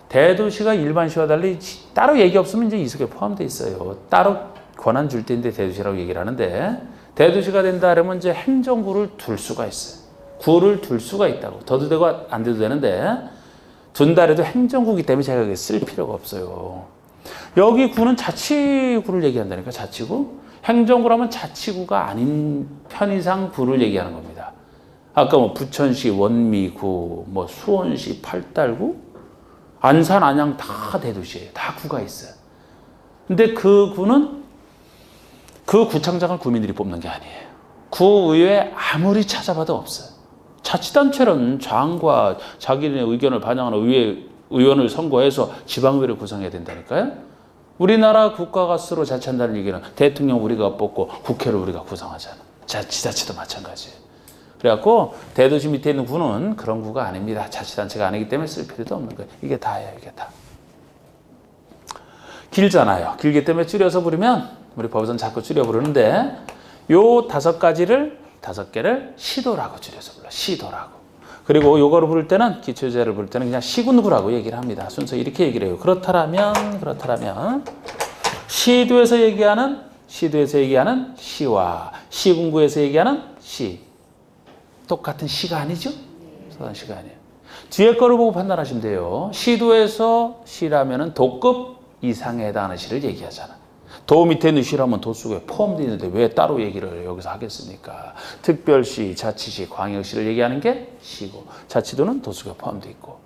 대도시가 일반시와 달리 따로 얘기 없으면 이제 이 속에 포함되어 있어요. 따로 권한 줄 때인데 대도시라고 얘기를 하는데 대도시가 된다 하려면 이제 행정구를 둘 수가 있어요. 구를 둘 수가 있다고. 더도 되고 안 돼도 되는데 둔다 해도 행정구기 때문에 제가 쓸 필요가 없어요. 여기 구는 자치구를 얘기한다니까, 자치구. 행정구라면 자치구가 아닌 편의상 구를 얘기하는 겁니다. 아까 뭐 부천시, 원미구, 뭐 수원시, 팔달구, 안산, 안양 다 대도시예요. 다 구가 있어요. 근데 그 구는 그 구청장을 구민들이 뽑는 게 아니에요. 구의회 아무리 찾아봐도 없어요. 자치단체는 장과 자기네 의견을 반영하는 의원을 선거해서 지방의회를 구성해야 된다니까요. 우리나라 국가가스로 자치한다는 얘기는 대통령 우리가 뽑고 국회를 우리가 구성하잖아. 지자체도 마찬가지예요. 그래갖고 대도시 밑에 있는 구는 그런 구가 아닙니다. 자치단체가 아니기 때문에 쓸 필요도 없는 거예요. 이게 다예요. 이게 다. 길잖아요. 길기 때문에 줄여서 부르면 우리 법에서는 자꾸 줄여 부르는데 요 다섯 개를 시도라고 줄여서 불러. 시도라고. 그리고 요거를 부를 때는 기초제를 부를 때는 그냥 시군구라고 얘기를 합니다. 순서 이렇게 얘기를 해요. 그렇다면 시도에서 얘기하는 시와 시군구에서 얘기하는 시 똑같은 시가 아니죠? 똑같은 시가 아니에요. 뒤에 거를 보고 판단하시면 돼요. 시도에서 시라면은 도급 이상에 해당하는 시를 얘기하잖아. 도 밑에 있는 시라면 도 속에 포함되어 있는데 왜 따로 얘기를 여기서 하겠습니까? 특별시, 자치시, 광역시를 얘기하는 게 시고 자치도는 도 속에 포함되어 있고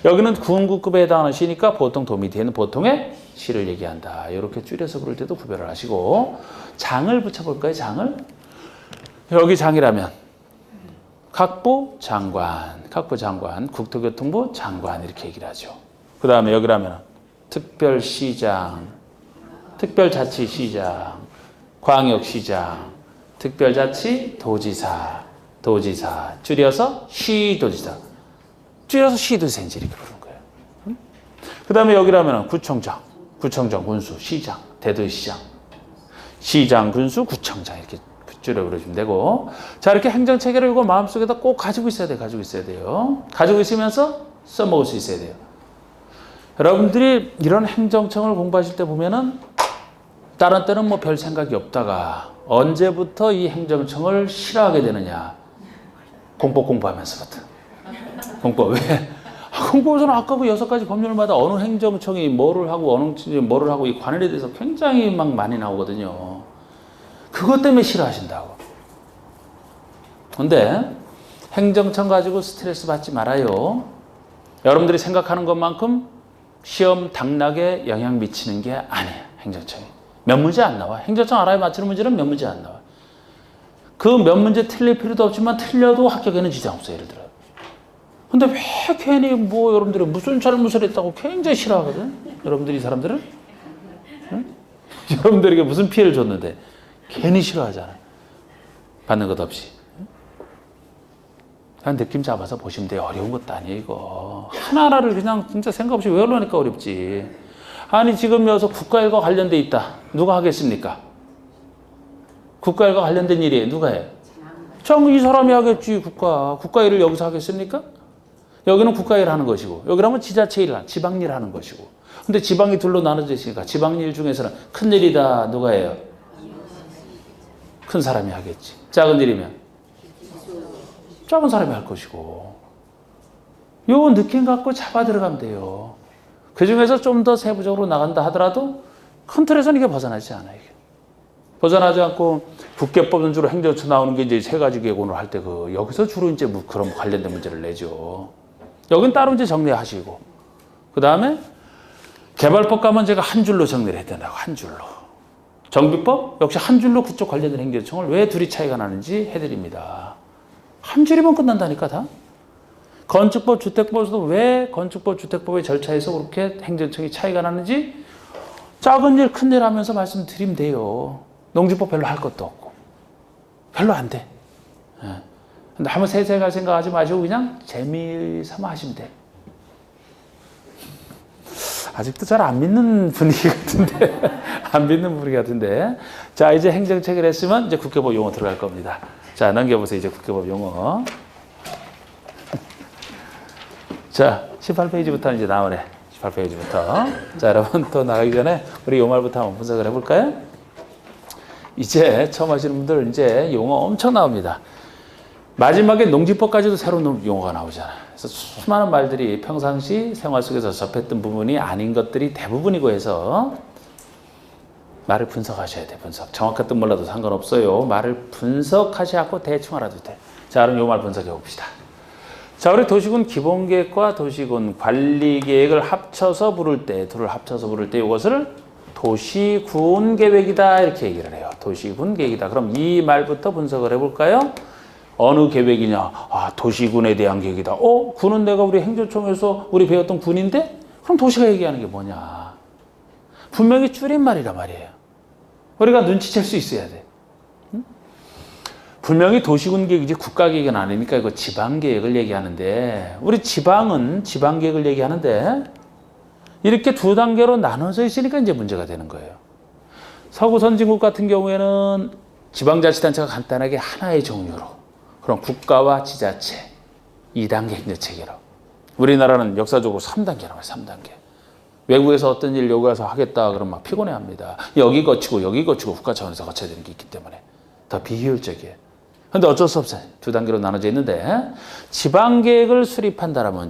여기는 군구급에 해당하는 시니까 보통 도 밑에 있는 보통의 시를 얘기한다. 이렇게 줄여서 부를 때도 구별을 하시고 장을 붙여볼까요? 장을? 여기 장이라면 각부 장관, 국토교통부 장관 이렇게 얘기를 하죠. 그 다음에 여기라면 특별시장, 특별자치시장, 광역시장, 특별자치도지사, 줄여서 시도지사, 이제 이렇게 부르는 거예요. 그 다음에 여기라면 구청장, 군수, 시장, 대도시장, 시장, 군수, 구청장 이렇게 줄여 그려주면 되고, 자 이렇게 행정체계를 이거 마음속에다 꼭 가지고 있어야 돼요. 가지고 있으면서 써먹을 수 있어야 돼요. 여러분들이 이런 행정청을 공부하실 때 보면은 다른 때는 뭐 별 생각이 없다가 언제부터 이 행정청을 싫어하게 되느냐? 공법하면서부터. 공법 왜? 공법에서는 아까 그 6가지 법률마다 어느 행정청이 뭐를 하고 이 관할에 대해서 굉장히 막 많이 나오거든요. 그것 때문에 싫어하신다고. 근데 행정청 가지고 스트레스 받지 말아요. 여러분들이 생각하는 것만큼 시험 당락에 영향 미치는 게 아니에요. 행정청이. 몇 문제 안 나와. 행정청 알아야 맞추는 문제는 몇 문제 안 나와. 그 몇 문제 틀릴 필요도 없지만 틀려도 합격에는 지장 없어요. 예를 들어. 근데 왜 괜히 뭐 여러분들이 무슨 잘못을 했다고 굉장히 싫어하거든? 여러분들이 이 사람들은? 응? 여러분들에게 무슨 피해를 줬는데 괜히 싫어하잖아. 받는 것 없이. 그냥 느낌 잡아서 보시면 돼요. 어려운 것도 아니에요, 이거. 하나하나를 그냥 진짜 생각 없이 외우려니까 어렵지. 아니, 지금 여기서 국가일과 관련돼 있다. 누가 하겠습니까? 국가일과 관련된 일이에요. 누가 해? 참, 이 사람이 하겠지, 국가 일을 여기서 하겠습니까? 여기는 국가 일 하는 것이고, 여기라면 지자체 일, 지방 일 하는 것이고. 근데 지방이 둘로 나눠져 있으니까 지방 일 중에서는 큰 일이다. 누가 해요? 큰 사람이 하겠지. 작은 일이면 작은 사람이 할 것이고. 요 느낌 갖고 잡아 들어가면 돼요. 그 중에서 좀 더 세부적으로 나간다 하더라도 큰 틀에서는 이게 벗어나지 않아요. 벗어나지 않고 국계법 주로 행정처 나오는 게 이제 3가지 계획원을 할 때 여기서 주로 이제 그런 관련된 문제를 내죠. 여긴 따로 이제 정리하시고. 그 다음에 개발법 가면 제가 한 줄로 정리를 해야 된다고. 한 줄로. 정비법 역시 한 줄로 그쪽 관련된 행정청을 왜 둘이 차이가 나는지 해드립니다. 한 줄이면 끝난다니까 다. 건축법, 주택법에서도 왜 건축법, 주택법의 절차에서 그렇게 행정청이 차이가 나는지 작은 일, 큰 일 하면서 말씀드리면 돼요. 농지법 별로 할 것도 없고. 별로 안 돼. 근데 한번 세세할 생각하지 마시고 그냥 재미삼아 하시면 돼. 아직도 잘 안 믿는 분위기 같은데. 자, 이제 행정체계를 했으면 이제 국회법 용어 들어갈 겁니다. 자, 넘겨보세요. 이제 국회법 용어. 자, 18페이지부터 이제 나오네. 18페이지부터. 자, 여러분 또 나가기 전에 우리 요 말부터 한번 분석을 해볼까요? 이제 처음 하시는 분들 이제 용어 엄청 나옵니다. 마지막에 농지법까지도 새로운 용어가 나오잖아요. 그래서 수많은 말들이 평상시 생활 속에서 접했던 부분이 아닌 것들이 대부분이고 해서 말을 분석하셔야 돼. 분석. 정확한 뜻 몰라도 상관없어요. 말을 분석하셔야 대충 알아도 돼. 자, 그럼 요 말 분석해 봅시다. 자, 우리 도시군 기본계획과 도시군 관리계획을 합쳐서 부를 때, 둘을 합쳐서 부를 때 이것을 도시군 계획이다 이렇게 얘기를 해요. 도시군 계획이다. 그럼 이 말부터 분석을 해볼까요? 어느 계획이냐? 아, 도시군에 대한 계획이다. 군은 내가 우리 행정청에서 우리 배웠던 군인데? 그럼 도시가 얘기하는 게 뭐냐? 분명히 줄임말이란 말이에요. 우리가 눈치챌 수 있어야 돼. 응? 분명히 도시군 계획이지 국가계획은 아니니까 이거 지방계획을 얘기하는데, 우리 지방은 지방계획을 얘기하는데 이렇게 2단계로 나눠져 있으니까 이제 문제가 되는 거예요. 서구 선진국 같은 경우에는 지방자치단체가 간단하게 하나의 종류로, 그럼 국가와 지자체 2단계 행정체계로. 우리나라는 역사적으로 3단계라고 해요. 3단계. 외국에서 어떤 일 요구해서 하겠다 그러면 막 피곤해합니다. 여기 거치고 국가 차원에서 거쳐야 되는 게 있기 때문에 더 비효율적이에요. 근데 어쩔 수 없어요. 2단계로 나눠져 있는데 지방계획을 수립한다라면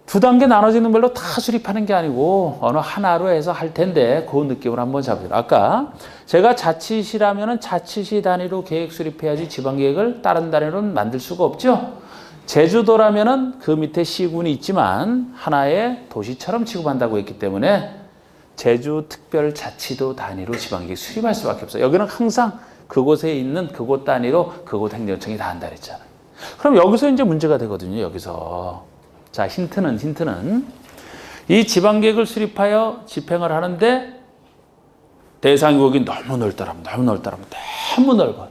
2단계 나눠지는 걸로 다 수립하는 게 아니고 어느 하나로 해서 할 텐데 그 느낌을 한번 잡으세요. 아까 제가 자치시라면 자치시 단위로 계획 수립해야지 지방계획을 다른 단위로는 만들 수가 없죠. 제주도라면 그 밑에 시군이 있지만 하나의 도시처럼 취급한다고 했기 때문에 제주특별자치도 단위로 지방계획 수립할 수밖에 없어요. 여기는 항상 그곳에 있는 그곳 단위로 그곳 행정청이 다 한다 그랬잖아요. 그럼 여기서 이제 문제가 되거든요. 여기서. 자, 힌트는 이 지방계획을 수립하여 집행을 하는데 대상구역이 너무 넓더라면 너무 넓어.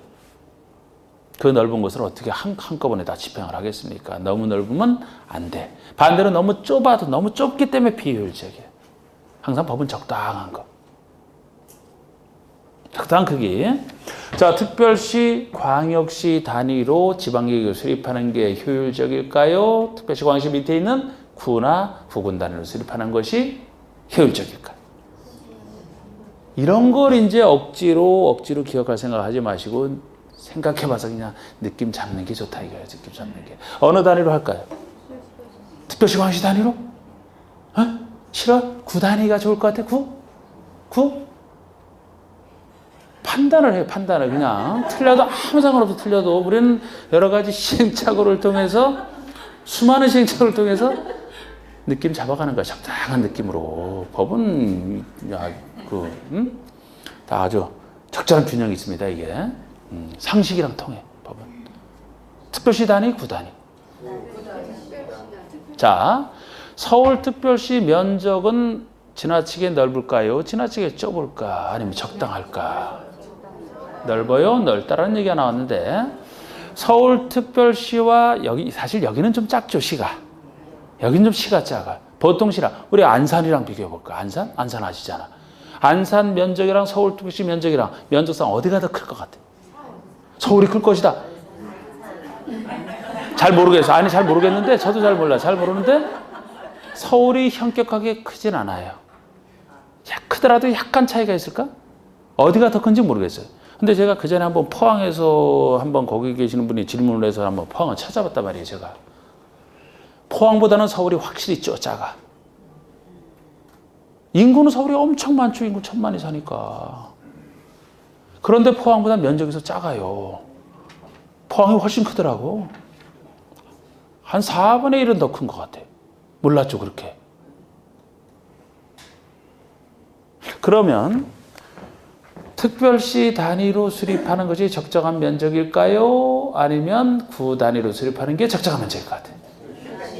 그 넓은 곳을 어떻게 한꺼번에 다 집행을 하겠습니까? 너무 넓으면 안 돼. 반대로 너무 좁아도 너무 좁기 때문에 비효율적이에요. 항상 법은 적당한 거. 적당한 크기. 자, 특별시, 광역시 단위로 지방계획을 수립하는 게 효율적일까요? 특별시, 광역시 밑에 있는 구나 구군 단위로 수립하는 것이 효율적일까요? 이런 걸 이제 억지로 기억할 생각하지 마시고 생각해봐서 그냥 느낌 잡는 게 좋다 이거예요. 느낌 잡는 게. 어느 단위로 할까요? 특별시, 광역시 단위로? 싫어? 구 단위가 좋을 것 같아? 구? 판단을 해요. 판단을 그냥 틀려도 아무 상관없어. 틀려도 우리는 여러 가지 시행착오를 통해서 수많은 시행착오를 통해서 느낌 잡아가는 거야. 적당한 느낌으로. 법은 다 아주 적절한 균형이 있습니다. 이게 상식이랑 통해. 법은 특별시 단위, 구 단위. 자, 서울특별시 면적은 지나치게 넓을까요? 지나치게 좁을까? 아니면 적당할까? 넓어요? 넓다라는 얘기가 나왔는데 서울특별시와 사실 여기는 좀 작죠, 시가. 여기는 좀 시가 작아. 보통 시랑 우리 안산이랑 비교해 볼까? 안산 아시잖아. 안산 면적이랑 서울특별시 면적이랑 면적상 어디가 더 클 것 같아? 서울이 클 것이다. 잘 모르겠어. 아니 잘 모르겠는데 저도 잘 몰라. 잘 모르는데 서울이 현격하게 크진 않아요. 크더라도 약간 차이가 있을까? 어디가 더 큰지 모르겠어요. 근데 제가 그 전에 한번 포항에서 한번 거기 계시는 분이 질문을 해서 한번 포항을 찾아봤단 말이에요, 제가. 포항보다는 서울이 확실히 작아. 인구는 서울이 엄청 많죠. 인구 1,000만이 사니까. 그런데 포항보다 면적에서 작아요. 포항이 훨씬 크더라고. 한 4분의 1은 더 큰 것 같아. 몰랐죠, 그렇게. 그러면 특별시 단위로 수립하는 것이 적정한 면적일까요? 아니면 구 단위로 수립하는 게 적정한 면적일 것 같아요.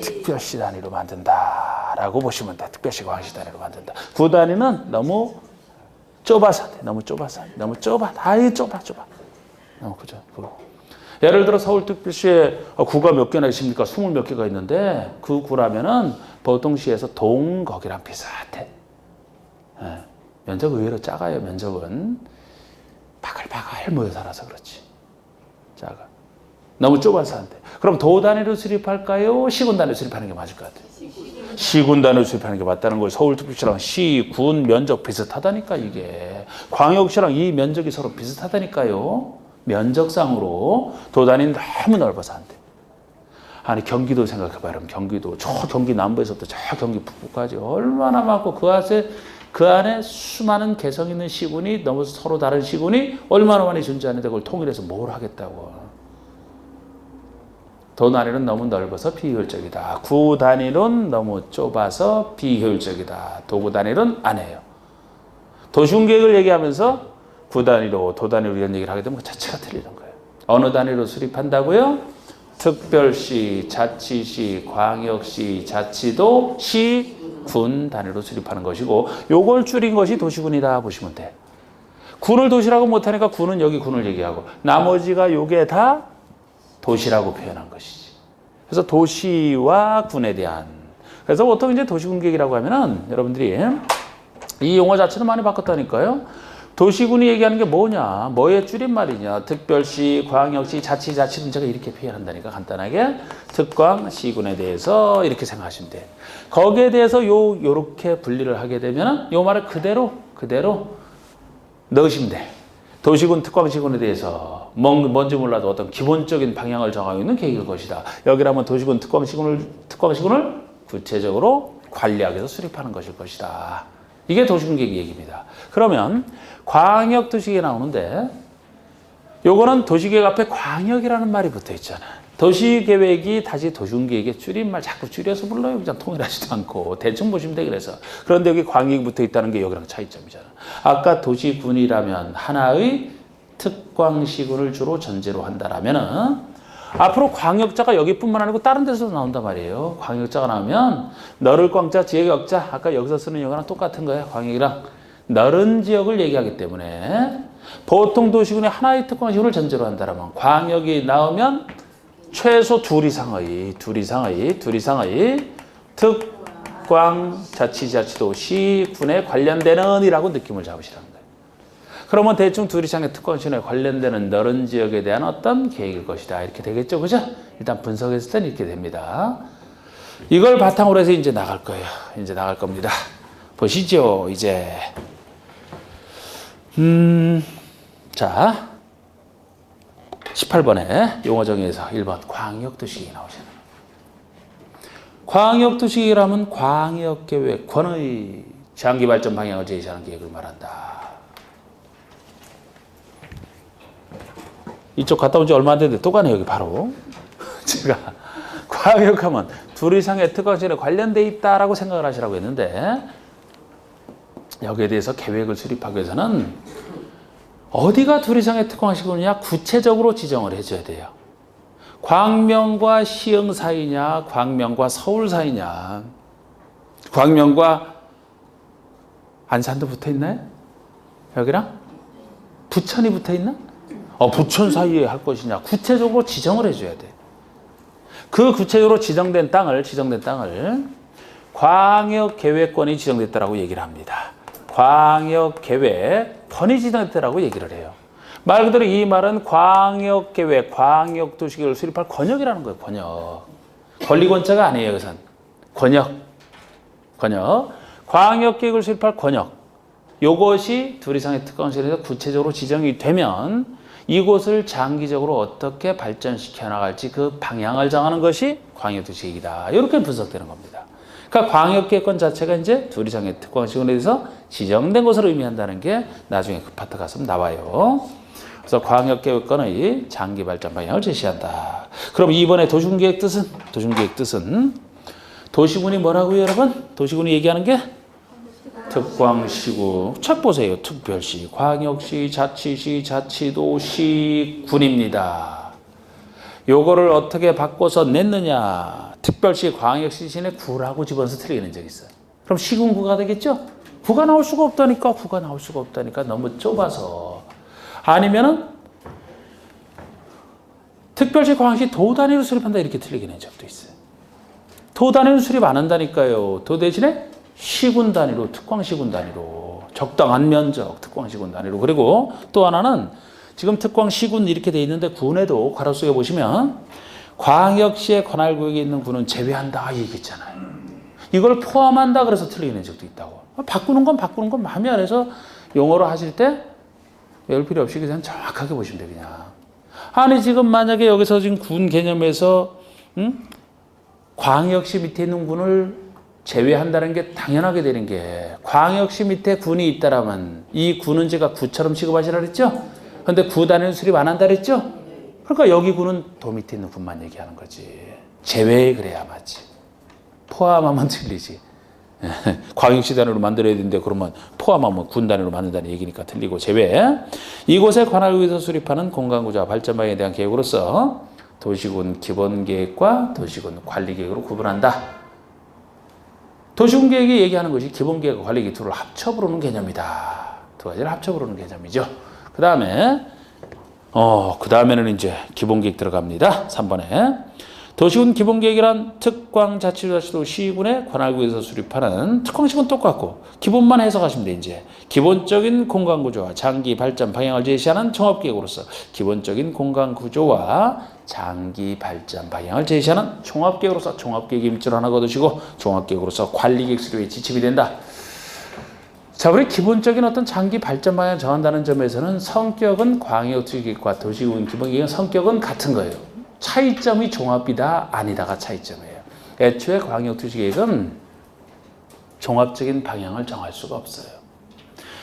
특별시 단위로 만든다라고 보시면 돼. 특별시, 광역시 단위로 만든다. 구 단위는 너무 좁아서 안 돼. 너무 좁아. 아예 좁아. 너무 크죠. 예를 들어 서울특별시에 구가 몇 개나 있습니까? 20 몇 개가 있는데 그 구라면은 보통 시에서 동거기랑 비슷해. 네. 면적 의외로 작아요. 면적은 바글바글 모여 살아서 그렇지. 작아. 너무 좁아서 안 돼. 그럼 도 단위로 수립할까요? 시군 단위로 수립하는 게 맞을 것 같아요. 시군 단위로 수립하는 게 맞다는 거예요. 서울특별시랑 시, 군 면적 비슷하다니까 이게. 광역시랑 이 면적이 서로 비슷하다니까요. 면적상으로 도 단위는 너무 넓어서 안 돼. 아니 경기도 생각해봐요. 그럼 경기도 저 경기 남부에서부터 저 경기 북부까지 얼마나 많고 그 안에 수많은 개성 있는 시군이 너무 서로 다른 시군이 얼마나 많이 존재하는데 그걸 통일해서 뭘 하겠다고. 도 단위는 너무 넓어서 비효율적이다. 구 단위는 너무 좁아서 비효율적이다. 도구 단위는 안 해요. 도시군 계획을 얘기하면서 구 단위로, 도 단위로 이런 얘기를 하게 되면 그 자체가 틀리는 거예요. 어느 단위로 수립한다고요? 특별시, 자치시, 광역시, 자치도, 시, 군 단위로 수립하는 것이고 요걸 줄인 것이 도시군이다 보시면 돼. 군을 도시라고 못하니까 군은 여기 군을 얘기하고 나머지가 요게 다 도시라고 표현한 것이지. 그래서 도시와 군에 대한. 그래서 보통 이제 도시군 계획이라고 하면은 여러분들이 이 용어 자체는 많이 바꿨다니까요. 도시군이 얘기하는 게 뭐냐? 뭐의 줄임말이냐? 특별시, 광역시, 자치는 제가 이렇게 표현한다니까 간단하게. 특광, 시군에 대해서 이렇게 생각하시면 돼. 거기에 대해서 요렇게 분리를 하게 되면 요 말을 그대로 넣으시면 돼. 도시군, 특광시군에 대해서 뭔지 몰라도 어떤 기본적인 방향을 정하고 있는 계획일 것이다. 여기라면 도시군, 특광시군을 구체적으로 관리하기 위해서 수립하는 것일 것이다. 이게 도시군 계획 얘기입니다. 그러면 광역도시계획이 나오는데 요거는 도시계획 앞에 광역이라는 말이 붙어 있잖아. 도시계획이 다시 도시군계획의 줄임말 자꾸 줄여서 불러요. 그냥 통일하지도 않고 대충 보시면 돼. 그래서 그런데 여기 광역이 붙어 있다는 게 여기랑 차이점이잖아. 아까 도시군이라면 하나의 특광시군을 주로 전제로 한다라면은 앞으로 광역자가 여기뿐만 아니고 다른 데서도 나온단 말이에요. 광역자가 나오면 너를 광자, 지역의 역자, 아까 여기서 쓰는 용어랑 똑같은 거예요. 광역이랑 넓은 지역을 얘기하기 때문에 보통 도시군이 하나의 특광시군을 전제로 한다라면 광역이 나오면 최소 둘 이상의 특광 자치자치도시군에 관련되는 이라고 느낌을 잡으시라는 거예요. 그러면 대충 둘 이상의 특광시군에 관련되는 넓은 지역에 대한 어떤 계획일 것이다. 이렇게 되겠죠. 그죠? 일단 분석했을 땐 이렇게 됩니다. 이걸 바탕으로 해서 이제 나갈 거예요. 이제 나갈 겁니다. 보시죠. 이제 자 18번에 용어 정의에서 1번 광역도시계획이 나오잖아요. 광역도시계획이라면 광역계획권의 장기발전 방향을 제시하는 계획을 말한다. 이쪽 갔다 온 지 얼마 안 됐는데 또 가네 여기 바로. 제가 광역하면 둘 이상의 특광시군에 관련돼 있다라고 생각을 하시라고 했는데 여기에 대해서 계획을 수립하기 위해서는 어디가 둘 이상의 특광시군이냐 구체적으로 지정을 해줘야 돼요. 광명과 시흥 사이냐, 광명과 서울 사이냐, 광명과 안산도 붙어 있나요? 여기랑? 부천이 붙어 있나? 부천 사이에 할 것이냐 구체적으로 지정을 해줘야 돼. 그 구체적으로 지정된 땅을 광역계획권이 지정됐다라고 얘기를 합니다. 광역계획권이 지정됐다라고 얘기를 해요. 말 그대로 이 말은 광역계획, 광역도시계획을 수립할 권역이라는 거예요. 권역. 권리권자가 아니에요. 여기선 권역. 광역계획을 수립할 권역. 이것이 둘 이상의 특광시에서 구체적으로 지정이 되면 이곳을 장기적으로 어떻게 발전시켜 나갈지 그 방향을 정하는 것이 광역도시계획이다. 이렇게 분석되는 겁니다. 그러니까 광역계획권 자체가 이제 둘 이상의 특광시군에 대해서 지정된 것을 의미한다는 게 나중에 그 파트 가서 나와요. 그래서 광역계획권의 장기 발전 방향을 제시한다. 그럼 이번에 도시군계획 뜻은 도시군이 뭐라고요, 여러분? 도시군이 얘기하는 게 특광시구. 첫 보세요. 특별시, 광역시, 자치시, 자치도시, 군입니다. 요거를 어떻게 바꿔서 냈느냐. 특별시, 광역시 대신에 구라고 집어서 틀리는 적이 있어요. 그럼 시군구가 되겠죠? 구가 나올 수가 없다니까. 너무 좁아서. 아니면은 특별시, 광역시 도 단위로 수립한다. 이렇게 틀리게 낸 적도 있어요. 도 단위로 수립 안 한다니까요. 도 대신에 시군 단위로, 특광시군 단위로, 적당한 면적, 특광시군 단위로. 그리고 또 하나는 지금 특광시군 이렇게 돼 있는데 군에도 괄호 속에 보시면 광역시의 관할구역에 있는 군은 제외한다 이 얘기 있잖아요. 이걸 포함한다 그래서 틀리는 적도 있다고. 바꾸는 건 마음이 안에서 용어로 하실 때 외울 필요 없이 그냥 정확하게 보시면 돼요. 그냥. 아니 지금 만약에 여기서 지금 군 개념에서 광역시 밑에 있는 군을 제외한다는 게 당연하게 되는 게 광역시 밑에 군이 있다라면 이 군은 제가 구처럼 취급하시라 그랬죠? 근데 구 단위는 수립 안 한다 그랬죠? 그러니까 여기 군은 도 밑에 있는 군만 얘기하는 거지. 제외 그래야 맞지. 포함하면 틀리지. 광역시 단위로 만들어야 되는데 그러면 포함하면 군 단위로 만든다는 얘기니까 틀리고 제외. 이곳에 관할구에서 수립하는 공간구조와 발전 방향에 대한 계획으로서 도시군 기본계획과 도시군 관리계획으로 구분한다. 도시군 계획이 얘기하는 것이 기본계획과 관리계획 둘을 합쳐 부르는 개념이다. 두 가지를 합쳐 부르는 개념이죠. 그 다음에는 이제 기본계획 들어갑니다. 3번에. 도시군 기본계획이란 특광자치도시도 시군의 관할구에서 수립하는 특광시군 똑같고 기본만 해석하시면 돼. 이제 기본적인 공간구조와 장기 발전 방향을 제시하는 종합계획으로서 기본적인 공간구조와 장기 발전 방향을 제시하는 종합계획으로서 종합계획이 밑줄 하나 거두시고 종합계획으로서 관리계획 수립에 지침이 된다. 자, 우리 기본적인 어떤 장기 발전 방향을 정한다는 점에서는 성격은 광역도시계획과 도시군 기본계획은 성격은 같은 거예요. 차이점이 종합이다 아니다가 차이점이에요. 애초에 광역도시계획은 종합적인 방향을 정할 수가 없어요.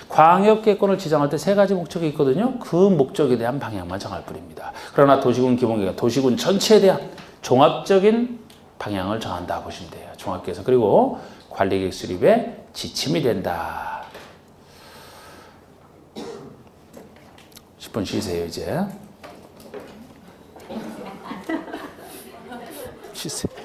광역계획권을 지정할 때 세 가지 목적이 있거든요. 그 목적에 대한 방향만 정할 뿐입니다. 그러나 도시군 기본계획은 도시군 전체에 대한 종합적인 방향을 정한다 보시면 돼요. 종합계획에서. 그리고 관리계획 수립에 지침이 된다. 10분 쉬세요, 이제. 쉬세요.